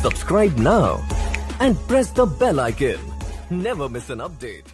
Subscribe now and press the bell icon. Never miss an update.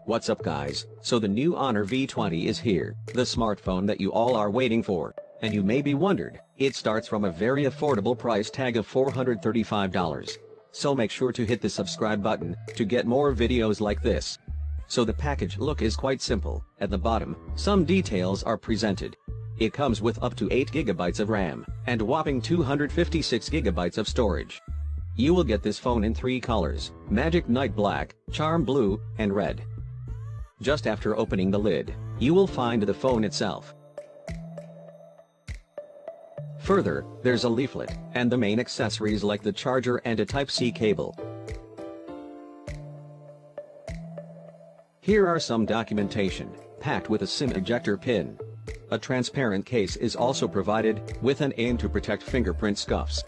What's up guys, so the new Honor V20 is here, the smartphone that you all are waiting for. And you may be wondered, it starts from a very affordable price tag of $435. So make sure to hit the subscribe button to get more videos like this. So the package look is quite simple. At the bottom, some details are presented. It comes with up to 8 GB of RAM and whopping 256 GB of storage. You will get this phone in 3 colors: Magic Night Black, Charm Blue, and Red. Just after opening the lid, you will find the phone itself. Further, there's a leaflet, and the main accessories like the charger and a Type-C cable. Here are some documentation, packed with a SIM ejector pin. A transparent case is also provided, with an aim to protect fingerprint scuffs.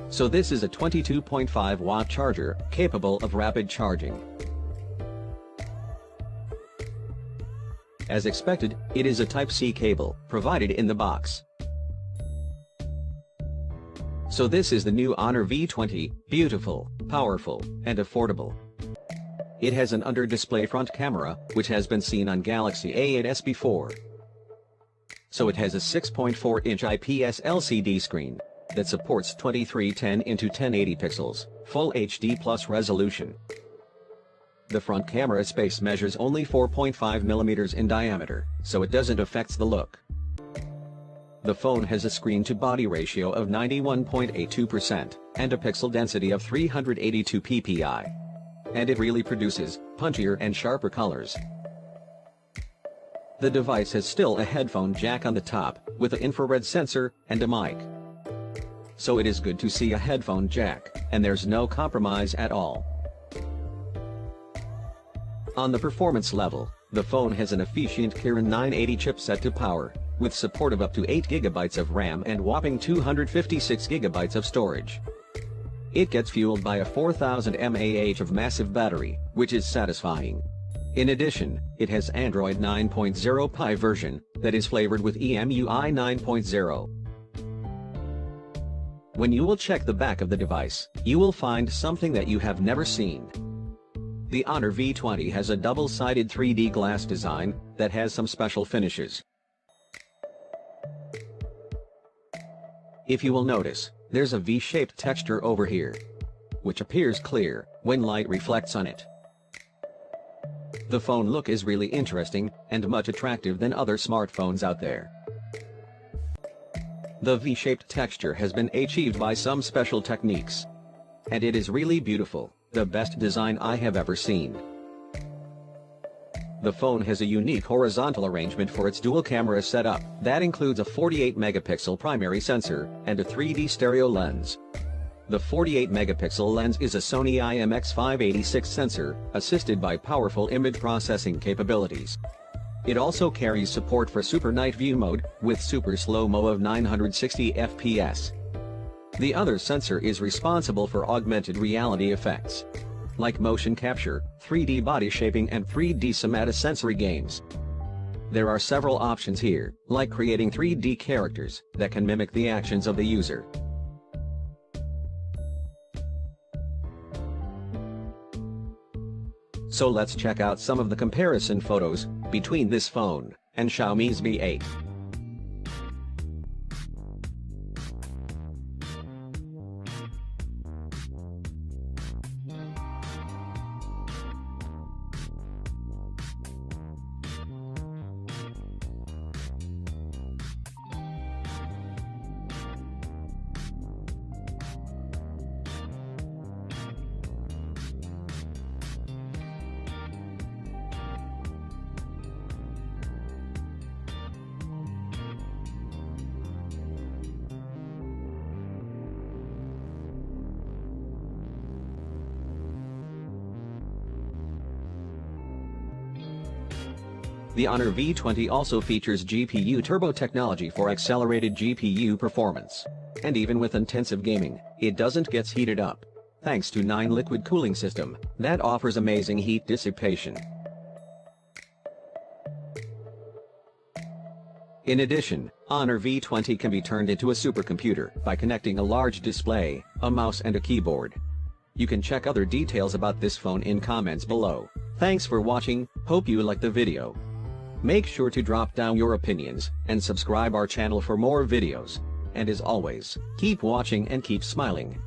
So this is a 22.5 watt charger, capable of rapid charging. As expected, it is a Type-C cable, provided in the box. So this is the new Honor V20, beautiful, powerful, and affordable. It has an under-display front camera, which has been seen on Galaxy A8s before. So it has a 6.4-inch IPS LCD screen that supports 2310x1080 pixels, Full HD Plus resolution. The front camera space measures only 4.5 mm in diameter, so it doesn't affect the look. The phone has a screen-to-body ratio of 91.82% and a pixel density of 382 ppi. And it really produces punchier and sharper colors. The device has still a headphone jack on the top, with an infrared sensor and a mic. So it is good to see a headphone jack, and there's no compromise at all. On the performance level, the phone has an efficient Kirin 980 chipset to power, with support of up to 8 GB of RAM and whopping 256 GB of storage. It gets fueled by a 4000 mAh of massive battery, which is satisfying. In addition, it has Android 9.0 Pie version that is flavored with EMUI 9.0. When you will check the back of the device, you will find something that you have never seen. The Honor V20 has a double-sided 3D glass design that has some special finishes. If you will notice, there's a V-shaped texture over here, which appears clear when light reflects on it. The phone look is really interesting and much attractive than other smartphones out there. The V-shaped texture has been achieved by some special techniques. And it is really beautiful, the best design I have ever seen. The phone has a unique horizontal arrangement for its dual camera setup that includes a 48 megapixel primary sensor and a 3D stereo lens. The 48 megapixel lens is a Sony IMX586 sensor, assisted by powerful image processing capabilities. It also carries support for Super Night View mode, with super slow-mo of 960 fps. The other sensor is responsible for augmented reality effects, like motion capture, 3D body shaping and 3D somatosensory games. There are several options here, like creating 3D characters that can mimic the actions of the user. So let's check out some of the comparison photos between this phone and Xiaomi's Mi 8. The Honor V20 also features GPU turbo technology for accelerated GPU performance. And even with intensive gaming, it doesn't get heated up, thanks to 9 liquid cooling system that offers amazing heat dissipation. In addition, Honor V20 can be turned into a supercomputer by connecting a large display, a mouse and a keyboard. You can check other details about this phone in comments below. Thanks for watching, hope you liked the video. Make sure to drop down your opinions and subscribe our channel for more videos. And as always, keep watching and keep smiling.